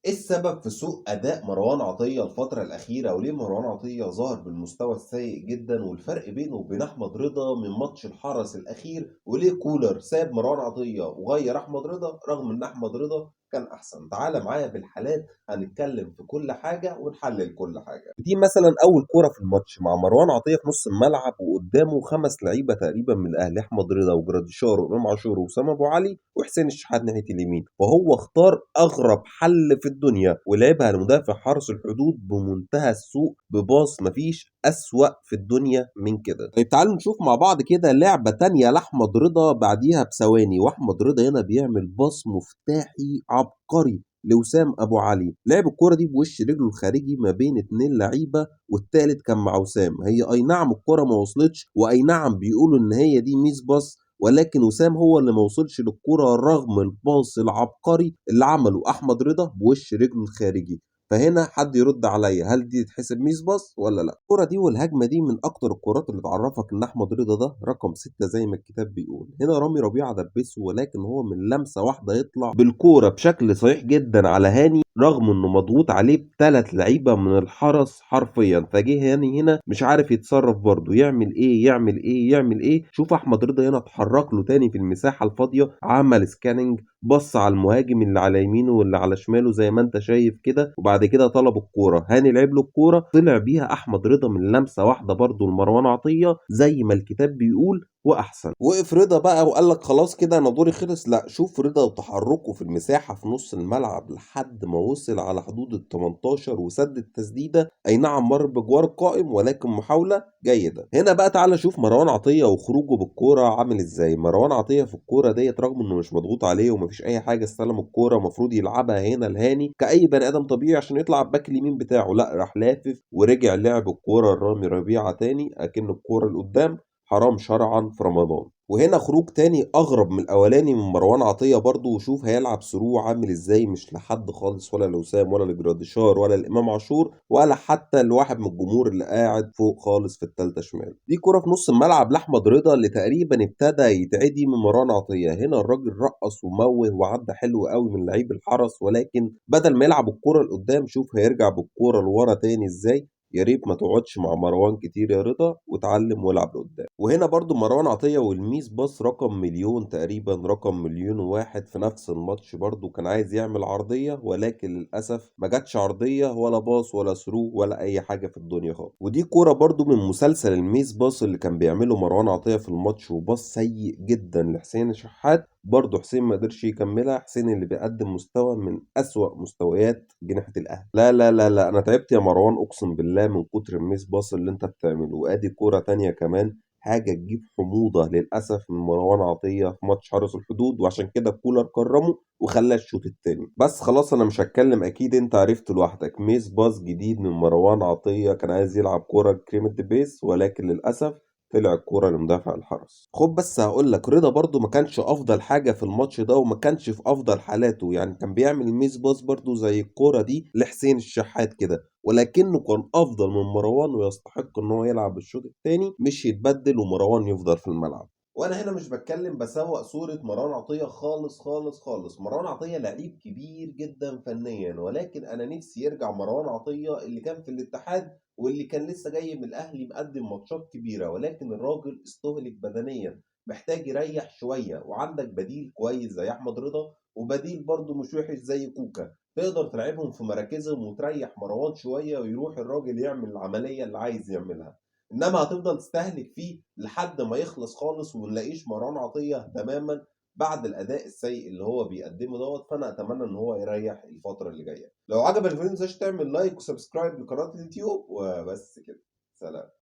إيه السبب في سوء أداء مروان عطية الفترة الأخيرة، وليه مروان عطية ظهر بالمستوى السيء جدًا، والفرق بينه وبين أحمد رضا من ماتش الحرس الأخير، وليه كولر ساب مروان عطية وغيّر أحمد رضا رغم إن أحمد رضا كان أحسن؟ تعالَ معايا بالحالات هنتكلم في كل حاجة ونحلل كل حاجة. دي مثلًا أول كورة في الماتش مع مروان عطية في نُص الملعب وقدامه 5 لعيبة تقريبًا من الأهلي، أحمد رضا وجراديشار وإمام عاشور وأسامة أبو علي وحسين الشحات ناحية اليمين، وهو اختار أغرب حل في الدنيا ولعبها لمدافع حرس الحدود بمنتهى السوء بباص ما فيش أسوأ في الدنيا من كده. طيب تعالوا نشوف مع بعض كده لعبة تانية لأحمد رضا بعديها بثواني، وأحمد رضا هنا بيعمل باص مفتاحي عبقري لوسام أبو علي، لعب الكرة دي بوش رجله الخارجي ما بين 2 لعيبة والتالت كان مع وسام، هي أي نعم الكرة ما وصلتش وأي نعم بيقولوا إن هي دي ميس باص، ولكن وسام هو اللي ما وصلش للكرة رغم الباص العبقري اللي عمله أحمد رضا بوش رجله الخارجي. فهنا حد يرد عليا، هل دي تتحسب ميس باص ولا لا؟ الكرة دي والهجمة دي من أكتر الكرات اللي تعرفك إن أحمد رضا ده رقم 6 زي ما الكتاب بيقول. هنا رامي ربيعة دبسه ولكن هو من لمسة واحدة يطلع بالكورة بشكل صحيح جدا على هاني رغم إنه مضغوط عليه ب3 لعيبة من الحرس حرفيا، فجه هاني هنا مش عارف يتصرف برضه، يعمل إيه يعمل إيه يعمل إيه. شوف أحمد رضا هنا اتحرك له تاني في المساحة الفاضية، عمل سكاننج، بص على المهاجم اللي على يمينه واللي على شماله زي ما انت شايف كده، وبعد كده طلب الكوره، هاني لعب له الكوره طلع بيها احمد رضا من لمسه واحده برضه لمروان عطيه زي ما الكتاب بيقول واحسن. وقف رضا بقى وقال لك خلاص كده انا دوري خلص؟ لا، شوف رضا وتحركه في المساحه في نص الملعب لحد ما وصل على حدود ال 18 وسد التسديده، اي نعم مر بجوار القائم ولكن محاوله جيده. هنا بقى تعالى شوف مروان عطيه وخروجه بالكوره عامل ازاي. مروان عطيه في الكوره ديت رغم انه مش مضغوط عليه ومفيش اي حاجه، استلم الكوره المفروض يلعبها هنا لهاني كاي بني ادم طبيعي عشان يطلع الباك اليمين بتاعه، لا راح لافف ورجع لعب الكوره لرامي ربيعه تاني اكن الكوره لقدام حرام شرعا في رمضان. وهنا خروج تاني اغرب من الاولاني من مروان عطيه برضه، وشوف هيلعب ثرو عامل ازاي، مش لحد خالص ولا لوسام ولا لجراديشار ولا لامام عاشور ولا حتى لواحد من الجمهور اللي قاعد فوق خالص في التالتة شمال. دي كرة في نص الملعب لاحمد رضا اللي تقريبا ابتدى يتعدي من مروان عطيه، هنا الراجل رقص وموه وعدى حلو قوي من لعيب الحرس، ولكن بدل ما يلعب الكرة لقدام شوف هيرجع بالكرة لورا تاني ازاي. يا ريت ما تقعدش مع مروان كتير يا رضا واتعلم والعب لقدام. وهنا برضو مروان عطية والميس باص رقم مليون تقريبا، رقم مليون واحد في نفس الماتش برضو كان عايز يعمل عرضية ولكن للأسف ما جاتش عرضية ولا باص ولا ثرو ولا أي حاجة في الدنيا خالص. ودي كورة برضو من مسلسل الميس باص اللي كان بيعمله مروان عطية في الماتش، وباص سيء جدا لحسين الشحات، برضه حسين ما قدرش يكملها. حسين اللي بيقدم مستوى من أسوأ مستويات جناحة الأهلي. لا لا لا لا، أنا تعبت يا مروان أقسم بالله من كتر الميس باص اللي أنت بتعمله. وأدي كورة تانية كمان حاجة تجيب حموضة للأسف من مروان عطية في ماتش حرس الحدود، وعشان كده كولر كرمه وخلاه الشوط التاني. بس خلاص أنا مش هتكلم، أكيد أنت عرفت لوحدك. ميس باص جديد من مروان عطية، كان عايز يلعب كورة كريمة دبيس ولكن للأسف طلع الكورة لمدافع الحرس. خد بس هقول لك رضا برضو ما كانش افضل حاجه في الماتش ده وما كانش في افضل حالاته، يعني كان بيعمل ميس باص برضو زي الكوره دي لحسين الشحات كده، ولكنه كان افضل من مروان ويستحق ان هو يلعب الشوط الثاني مش يتبدل ومروان يفضل في الملعب. وانا هنا مش بتكلم بسوق صوره مروان عطيه خالص خالص خالص، مروان عطيه لعيب كبير جدا فنيا، ولكن انا نفسي يرجع مروان عطيه اللي كان في الاتحاد واللي كان لسه جاي من الاهلي مقدم ماتشات كبيره، ولكن الراجل استهلك بدنيا محتاج يريح شويه، وعندك بديل كويس زي احمد رضا وبديل برضه مش وحش زي كوكا، تقدر تلعبهم في مراكزهم وتريح مروان شويه ويروح الراجل يعمل العمليه اللي عايز يعملها. انما هتفضل تستهلك فيه لحد ما يخلص خالص ونلاقيش مروان عطيه تماما بعد الاداء السيء اللي هو بيقدمه دوت. فانا اتمنى ان هو يريح الفتره اللي جايه. لو عجبك الفيديو متنساش تعمل لايك وسبسكرايب لقناه اليوتيوب، وبس كده. سلام.